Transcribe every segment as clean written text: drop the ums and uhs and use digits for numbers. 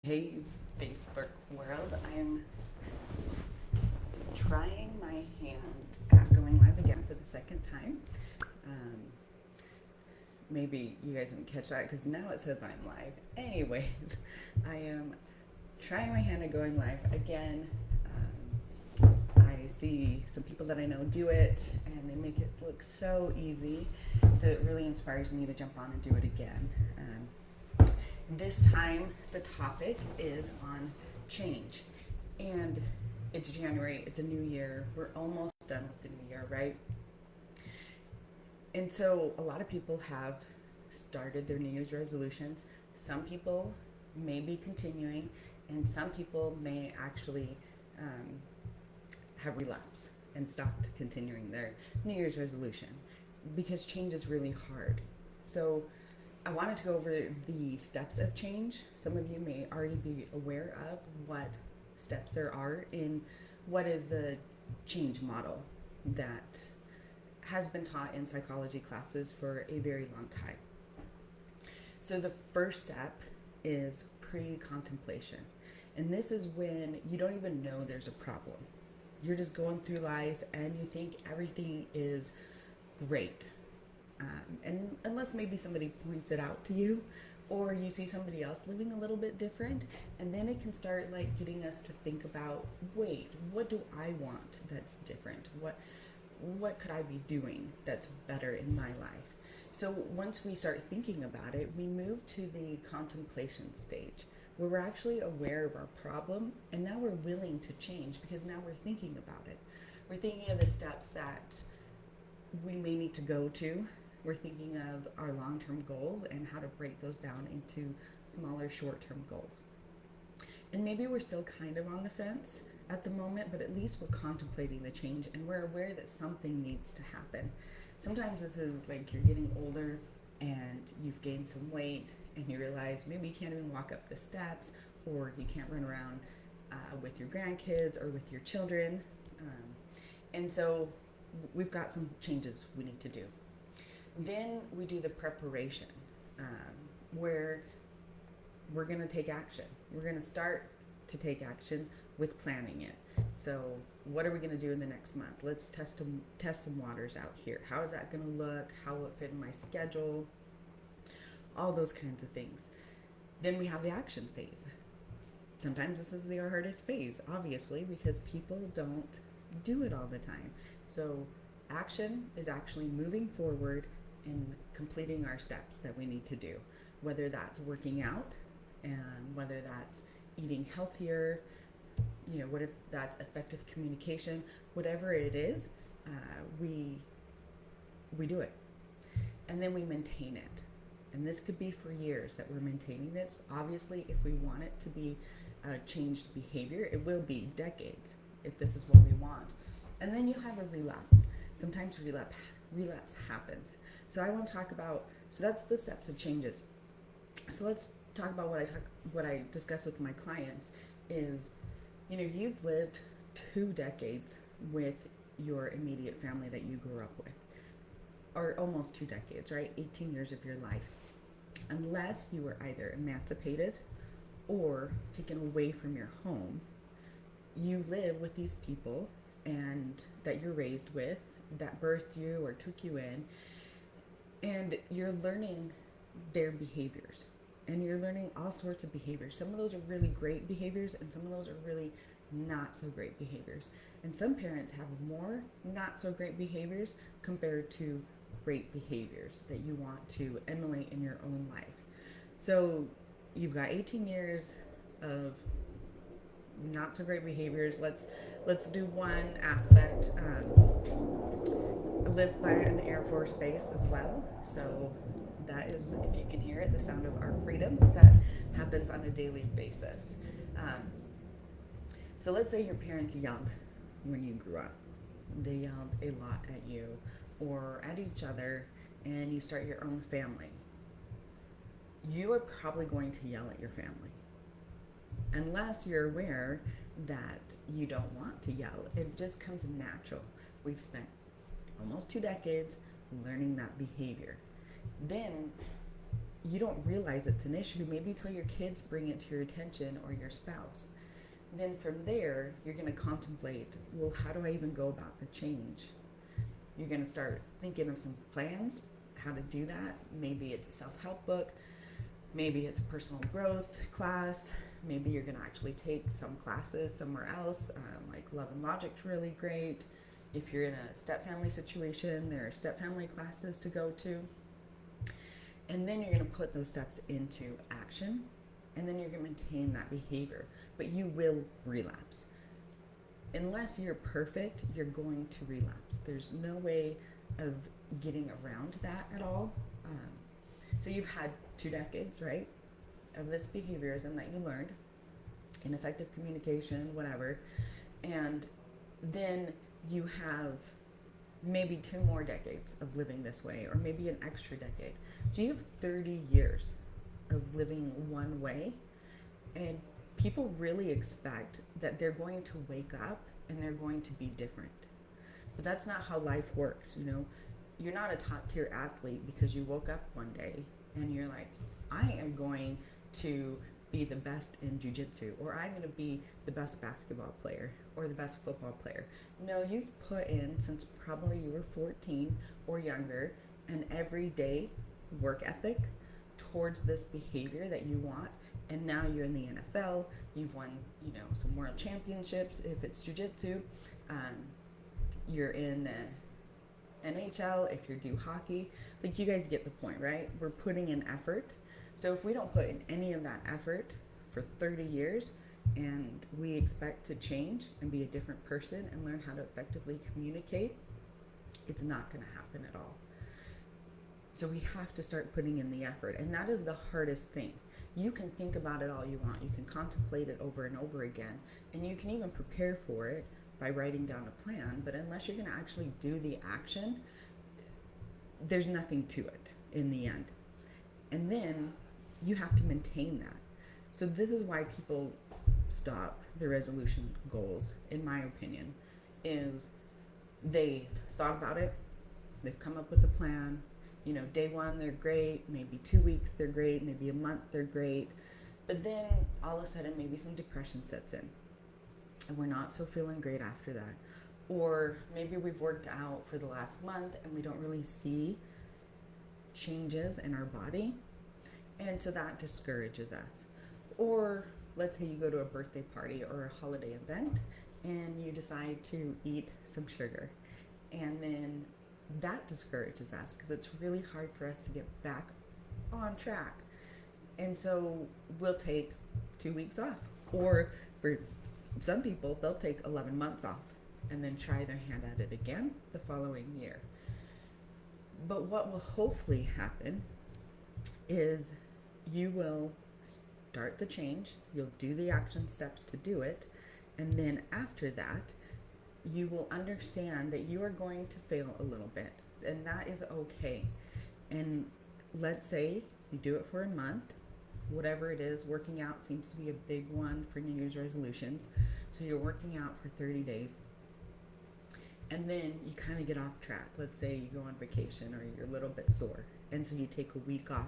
Hey, Facebook world. I'm trying my hand at going live again for the second time. Um, Maybe you guys didn't catch that because now it says I'm live. Anyways, I am trying my hand at going live again. I see some people that I know do it and they make it look so easy. So it really inspires me to jump on and do it again. This time, the topic is on change. And it's January, it's a new year. We're almost done with the new year, right? And so a lot of people have started their New Year's resolutions. Some people may be continuing, and some people may actually um, have relapsed and stopped continuing their New Year's resolution because change is really hard. So I wanted to go over the steps of change. Some of you may already be aware of what steps there are in what is the change model that has been taught in psychology classes for a very long time. So the first step is pre-contemplation. And this is when you don't even know there's a problem. You're just going through life and you think everything is great. And unless maybe somebody points it out to you, or you see somebody else living a little bit different, and then it can start like getting us to think about, wait, what do I want that's different? What could I be doing that's better in my life? So once we start thinking about it, we move to the contemplation stage where we're actually aware of our problem and now we're willing to change because now we're thinking about it. We're thinking of the steps that we may need to go to. We're thinking of our long-term goals and how to break those down into smaller short-term goals. And maybe we're still kind of on the fence at the moment, but at least we're contemplating the change and we're aware that something needs to happen. Sometimes this is like you're getting older and you've gained some weight and you realize maybe you can't even walk up the steps or you can't run around with your grandkids or with your children. And so we've got some changes we need to do. Then we do the preparation where we're going to take action. We're going to start to take action with planning it. So what are we going to do in the next month? Let's test some waters out here. How is that going to look? How will it fit in my schedule? All those kinds of things. Then we have the action phase. Sometimes this is the hardest phase, obviously, because people don't do it all the time. So action is actually moving forward and completing our steps that we need to do, whether that's working out and whether that's eating healthier, what if that's effective communication, whatever it is, we do it. And then we maintain it. And this could be for years that we're maintaining this. Obviously, if we want it to be a changed behavior, it will be decades if this is what we want. And then you have a relapse. Sometimes relapse happens. So I want to talk about, so that's the steps of changes. So let's talk about what I discuss with my clients is, you've lived 2 decades with your immediate family that you grew up with, or almost 2 decades, right? 18 years of your life. Unless you were either emancipated or taken away from your home, you live with these people and that you're raised with, that birthed you or took you in, and you're learning their behaviors. And you're learning all sorts of behaviors. Some of those are really great behaviors, and some of those are really not so great behaviors. And some parents have more not so great behaviors compared to great behaviors that you want to emulate in your own life. So you've got 18 years of not so great behaviors. Let's do one aspect. I live by an Air Force base as well, so that is, if you can hear it, the sound of our freedom that happens on a daily basis. So let's say your parents yelled when you grew up. They yelled a lot at you or at each other, and you start your own family. You are probably going to yell at your family. Unless you're aware that you don't want to yell, it just comes natural. We've spent almost 2 decades learning that behavior. Then you don't realize it's an issue maybe till your kids bring it to your attention or your spouse. Then from there, you're going to contemplate, well, how do I even go about the change? You're going to start thinking of some plans, how to do that. Maybe it's a self-help book. Maybe it's a personal growth class. Maybe you're going to actually take some classes somewhere else, like Love and Logic's really great. If you're in a step-family situation, there are step-family classes to go to. And then you're going to put those steps into action, and then you're going to maintain that behavior. But you will relapse. Unless you're perfect, you're going to relapse. There's no way of getting around that at all. So you've had 2 decades, right, of this behaviorism that you learned, ineffective communication, whatever, and then you have maybe 2 more decades of living this way, or maybe an extra decade. So you have 30 years of living one way, and people really expect that they're going to wake up and they're going to be different. But that's not how life works, you know. You're not a top tier athlete because you woke up one day and you're like, I am going to be the best in jiu-jitsu, or I'm going to be the best basketball player or the best football player. No, you've put in, since probably you were 14 or younger, an everyday work ethic towards this behavior that you want. And now you're in the NFL, you've won, you know, some world championships if it's jiu-jitsu. You're in NHL if you do hockey. Like, you guys get the point, right? We're putting in effort. So if we don't put in any of that effort for 30 years and we expect to change and be a different person and learn how to effectively communicate, it's not going to happen at all. So we have to start putting in the effort, and that is the hardest thing. You can think about it all you want. You can contemplate it over and over again, and you can even prepare for it by writing down a plan, but unless you're going to actually do the action, there's nothing to it in the end. And then you have to maintain that. So this is why people stop their resolution goals, in my opinion, is they've thought about it, they've come up with a plan. You know, day 1 they're great, maybe 2 weeks they're great, maybe a month they're great, but then all of a sudden maybe some depression sets in and we're not so feeling great after that. Or maybe we've worked out for the last month and we don't really see changes in our body, and so that discourages us. Or let's say you go to a birthday party or a holiday event and you decide to eat some sugar, and then that discourages us because it's really hard for us to get back on track. And so we'll take 2 weeks off, or for some people they'll take 11 months off and then try their hand at it again the following year. But what will hopefully happen is you will start the change, you'll do the action steps to do it, and then after that you will understand that you are going to fail a little bit, and that is okay. And let's say you do it for a month, whatever it is. Working out seems to be a big one for New Year's resolutions. So you're working out for 30 days, and then you kind of get off track. Let's say you go on vacation or you're a little bit sore, and so you take a week off.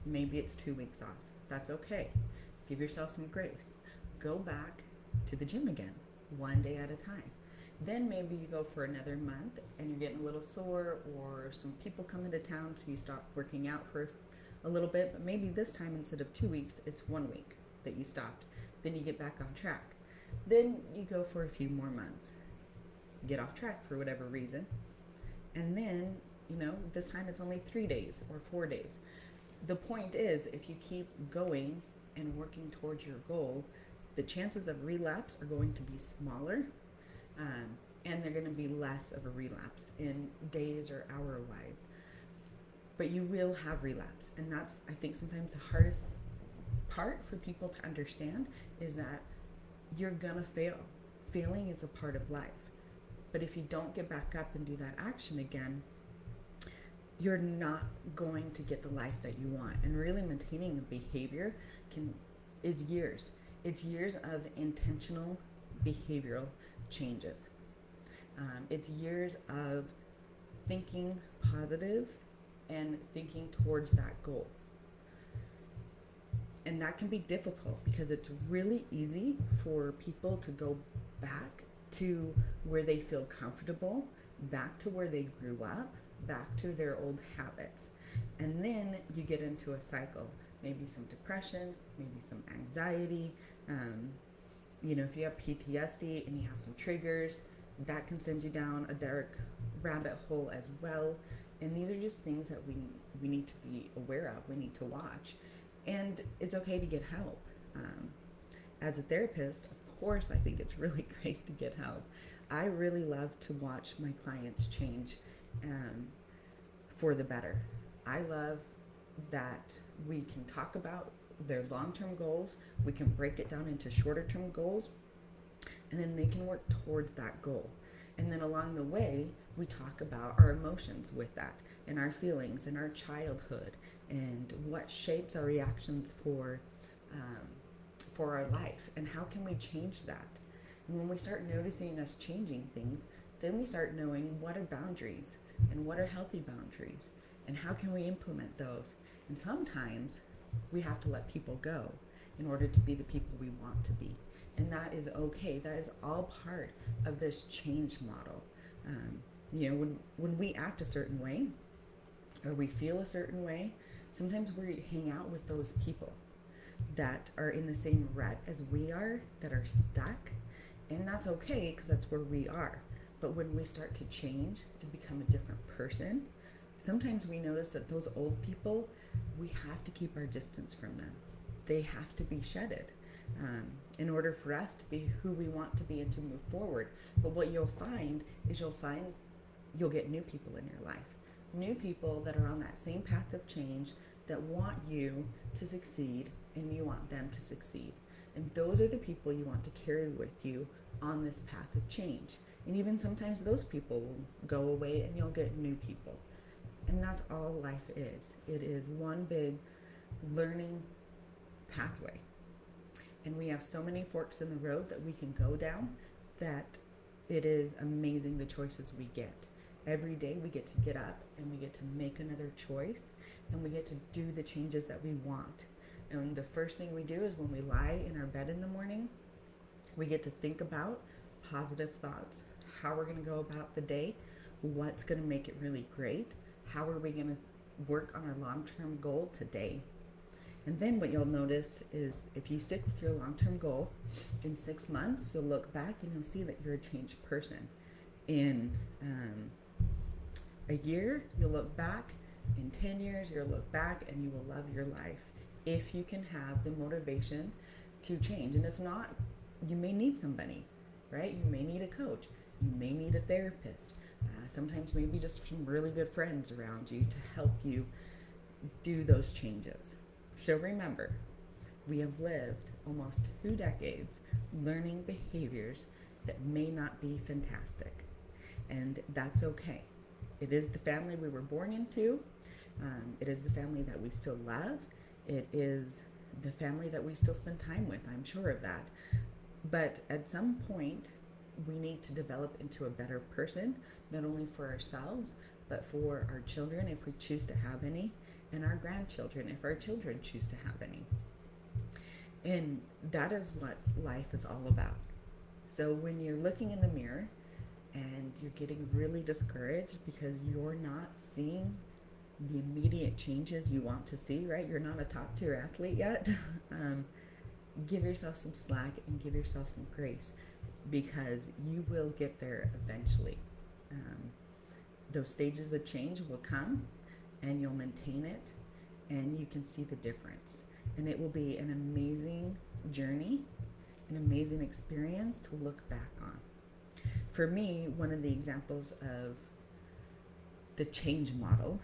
Maybe it's 2 weeks off. That's okay. Give yourself some grace. Go back to the gym again, one day at a time. Then maybe you go for another month and you're getting a little sore, or some people come into town, so you stop working out for a little bit. But maybe this time, instead of 2 weeks, it's 1 week that you stopped. Then you get back on track. Then you go for a few more months, get off track for whatever reason, and then, you know, this time it's only 3 days or 4 days. The point is, if you keep going and working towards your goal, the chances of relapse are going to be smaller, and they're going to be less of a relapse in days or hour-wise. But you will have relapse, and that's, I think, sometimes the hardest part for people to understand, is that you're going to fail. Failing is a part of life. But if you don't get back up and do that action again, you're not going to get the life that you want. And really maintaining a behavior is years. It's years of intentional behavioral changes. It's years of thinking positive and thinking towards that goal. And that can be difficult because it's really easy for people to go back to where they feel comfortable, back to where they grew up, back to their old habits. And then you get into a cycle, maybe some depression, maybe some anxiety. If you have PTSD and you have some triggers, that can send you down a dark rabbit hole as well. And these are just things that we need to be aware of, we need to watch. And it's okay to get help. As a therapist, of course, I think it's really great to get help. I really love to watch my clients change for the better. I love that we can talk about their long-term goals, we can break it down into shorter-term goals, and then they can work towards that goal. And then along the way, we talk about our emotions with that, and our feelings, and our childhood, and what shapes our reactions for our life, and how can we change that. And when we start noticing us changing things, then we start knowing what are boundaries, and what are healthy boundaries, and how can we implement those. And sometimes we have to let people go in order to be the people we want to be. And that is okay. That is all part of this change model. When we act a certain way, or we feel a certain way, sometimes we hang out with those people that are in the same rut as we are, that are stuck. And that's okay, because that's where we are. But when we start to change, to become a different person, sometimes we notice that those old people, we have to keep our distance from them. They have to be shedded in order for us to be who we want to be and to move forward. But what you'll find is you'll get new people in your life. New people that are on that same path of change, that want you to succeed and you want them to succeed. And those are the people you want to carry with you on this path of change. And even sometimes those people will go away and you'll get new people. And that's all life is. It is one big learning pathway. And we have so many forks in the road that we can go down, that it is amazing the choices we get. Every day we get to get up and we get to make another choice, and we get to do the changes that we want. And the first thing we do is, when we lie in our bed in the morning, we get to think about positive thoughts, how we're going to go about the day, what's going to make it really great, how are we going to work on our long-term goal today. And then what you'll notice is, if you stick with your long-term goal, in 6 months, you'll look back and you'll see that you're a changed person. In a year, you'll look back. In 10 years, you'll look back and you will love your life, if you can have the motivation to change. And if not, you may need somebody, right? You may need a coach. You may need a therapist. Sometimes maybe just some really good friends around you to help you do those changes. So remember, we have lived almost 2 decades learning behaviors that may not be fantastic. And that's okay. It is the family we were born into. It is the family that we still love. It is the family that we still spend time with, I'm sure of that. But at some point, we need to develop into a better person, not only for ourselves, but for our children, if we choose to have any, and our grandchildren, if our children choose to have any. And that is what life is all about. So when you're looking in the mirror and you're getting really discouraged because you're not seeing the immediate changes you want to see, right? You're not a top tier athlete yet. Give yourself some slack and give yourself some grace, because you will get there eventually. Those stages of change will come, and you'll maintain it, and you can see the difference. And it will be an amazing journey, an amazing experience to look back on. For me, one of the examples of the change model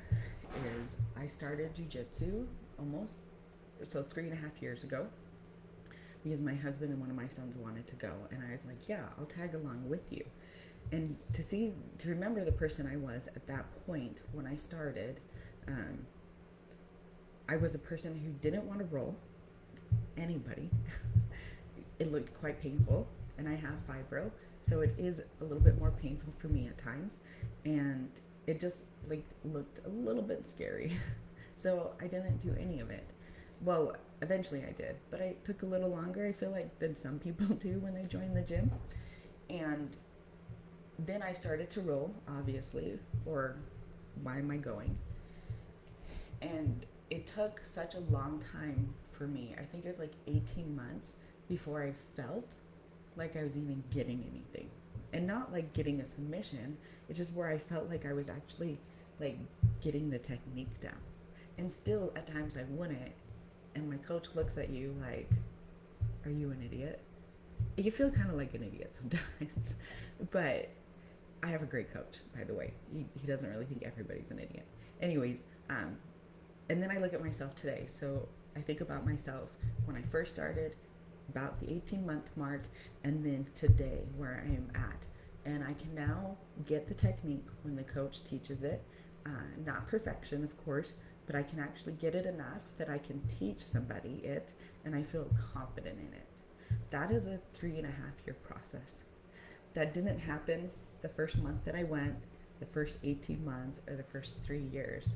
is, I started jiu-jitsu 3.5 years ago, because my husband and one of my sons wanted to go. And I was like, yeah, I'll tag along with you. And to remember the person I was at that point when I started, I was a person who didn't want to roll anybody. It looked quite painful, and I have fibro, so it is a little bit more painful for me at times, and it just looked a little bit scary. So I didn't do any of it. Well, eventually I did, but it took a little longer, I feel like, than some people do when they join the gym. And then I started to roll, obviously, or why am I going? And it took such a long time for me. I think it was like 18 months before I felt like I was even getting anything. And not like getting a submission, it's just where I felt like I was actually like getting the technique down. And still, at times, I wouldn't. And my coach looks at you like, are you an idiot? You feel kind of like an idiot sometimes. But I have a great coach, by the way. He doesn't really think everybody's an idiot. Anyways, and then I look at myself today. So I think about myself when I first started, about the 18-month mark, and then today where I am at. And I can now get the technique when the coach teaches it. Not perfection, of course, but I can actually get it enough that I can teach somebody it and I feel confident in it. That is a 3.5 year process. That didn't happen the first month that I went, the first 18 months, or the first 3 years.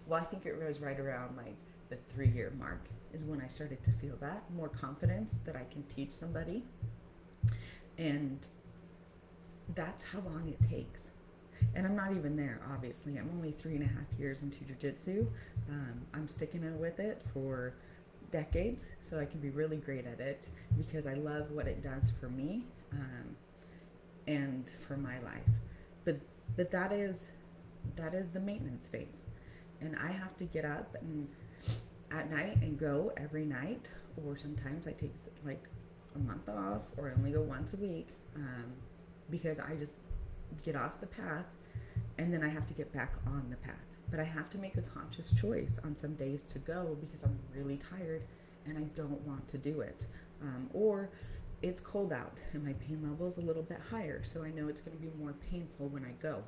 Well, I think it was right around like the 3 year mark is when I started to feel that more confidence that I can teach somebody. And that's how long it takes. And I'm not even there, obviously. I'm only 3.5 years into jiu-jitsu. I'm sticking with it for decades, so I can be really great at it because I love what it does for me and for my life. But that is the maintenance phase, and I have to get up and at night and go every night, or sometimes I take like a month off, or I only go once a week because I just get off the path and then I have to get back on the path. But I have to make a conscious choice on some days to go because I'm really tired and I don't want to do it. Or it's cold out and my pain level is a little bit higher, so I know it's going to be more painful when I go.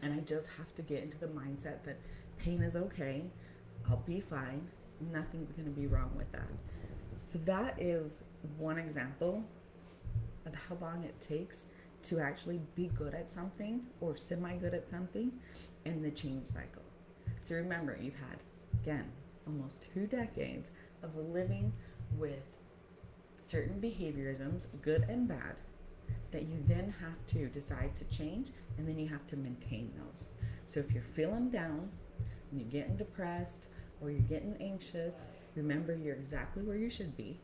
And I just have to get into the mindset that pain is okay, I'll be fine, nothing's going to be wrong with that. So that is one example of how long it takes to actually be good at something or semi-good at something in the change cycle. So remember, you've had, again, almost 2 decades of living with certain behaviorisms, good and bad, that you then have to decide to change, and then you have to maintain those. So if you're feeling down and you're getting depressed or you're getting anxious, remember you're exactly where you should be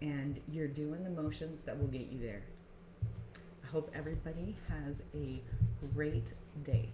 and you're doing the motions that will get you there. I hope everybody has a great day.